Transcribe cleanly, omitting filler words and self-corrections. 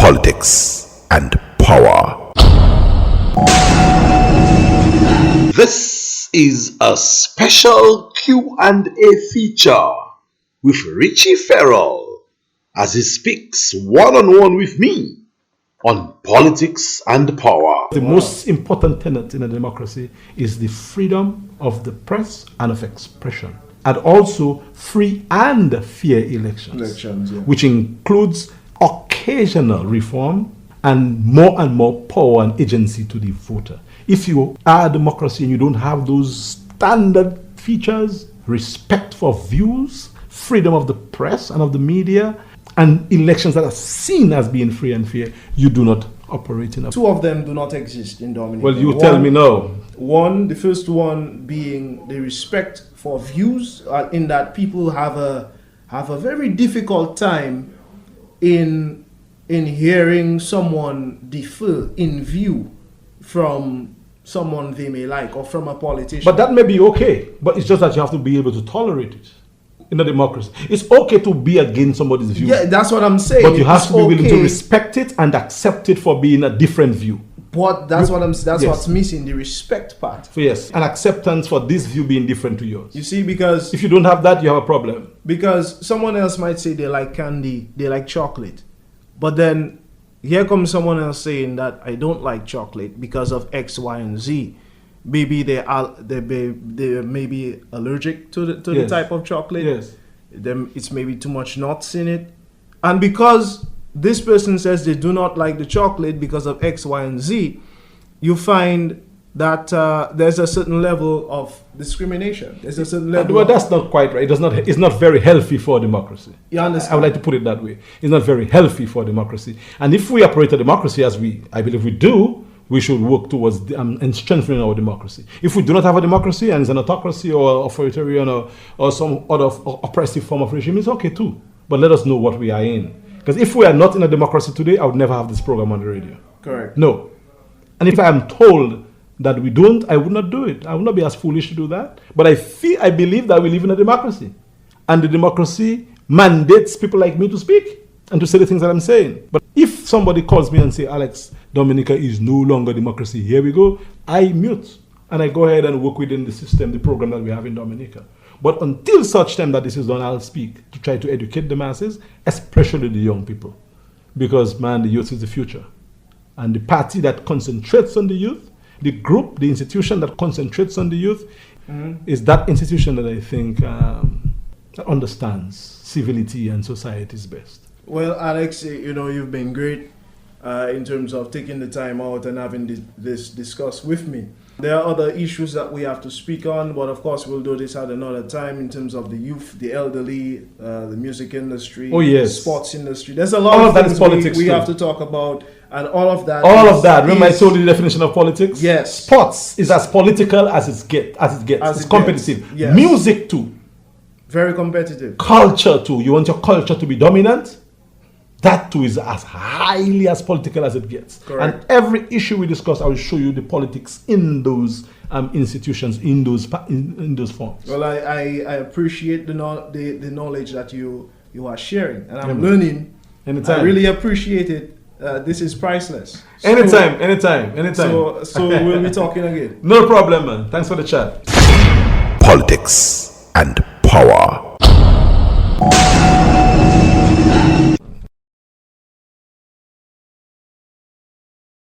politics, and power. This is a special Q&A feature with Richie Farrell as he speaks one-on-one with me on politics and power. The most important tenet in a democracy is the freedom of the press and of expression, and also free and fair elections, which includes occasional reform and more power and agency to the voter. If you are a democracy and you don't have those standard features, respect for views, freedom of the press and of the media, and elections that are seen as being free and fair, you do not operate in a... Two of them do not exist in Dominica. Well, you tell me now. The first one being the respect for views, in that people have a very difficult time in hearing someone differ in view from someone they may like or from a politician. But that may be okay, but it's just that you have to be able to tolerate it. In a democracy, it's okay to be against somebody's view. Yeah, that's what I'm saying. But you have to be willing to respect it and accept it for being a different view. But that's what's missing, the respect part. So yes, an acceptance for this view being different to yours. You see, because if you don't have that, you have a problem. Because someone else might say they like candy, they like chocolate, but then here comes someone else saying that I don't like chocolate because of X, Y, and Z. Maybe they may be allergic to the type of chocolate. Yes. Then it's maybe too much nuts in it. And because this person says they do not like the chocolate because of X, Y, and Z, you find that there's a certain level of discrimination. There's a certain level. Well, that's not quite right. It's not very healthy for democracy. You understand? I would like to put it that way. It's not very healthy for democracy. And if we operate a democracy as I believe we do, we should work towards and strengthening our democracy. If we do not have a democracy and it's an autocracy or authoritarian or some other oppressive form of regime, it's okay too. But let us know what we are in. Because if we are not in a democracy today, I would never have this program on the radio. Correct. No. And if I am told that we don't, I would not do it. I would not be as foolish to do that. But I believe that we live in a democracy. And the democracy mandates people like me to speak and to say the things that I'm saying. But if somebody calls me and say, Alex, Dominica is no longer democracy, here we go, I mute. And I go ahead and work within the system, the program that we have in Dominica. But until such time that this is done, I'll speak to try to educate the masses, especially the young people. Because, man, the youth is the future. And the party that concentrates on the youth, the group, the institution that concentrates on the youth, is that institution that I think that understands civility and society's best. Well, Alex, you've been great in terms of taking the time out and having this discussed with me. There are other issues that we have to speak on, but of course we'll do this at another time in terms of the youth, the elderly, the music industry, the sports industry. There's a lot of things politics we have to talk about, and all of that. Remember I told you the definition of politics? Yes. Sports is as political as it gets. It's competitive. Yes. Music too. Very competitive. Culture too. You want your culture to be dominant? That too is as highly as political as it gets. Correct. And every issue we discuss, I will show you the politics in those institutions, in those forms. Well, I appreciate the knowledge that you are sharing, and I'm learning. Anytime. I really appreciate it. This is priceless. Anytime. So we'll be talking again. No problem, man. Thanks for the chat. Politics and power.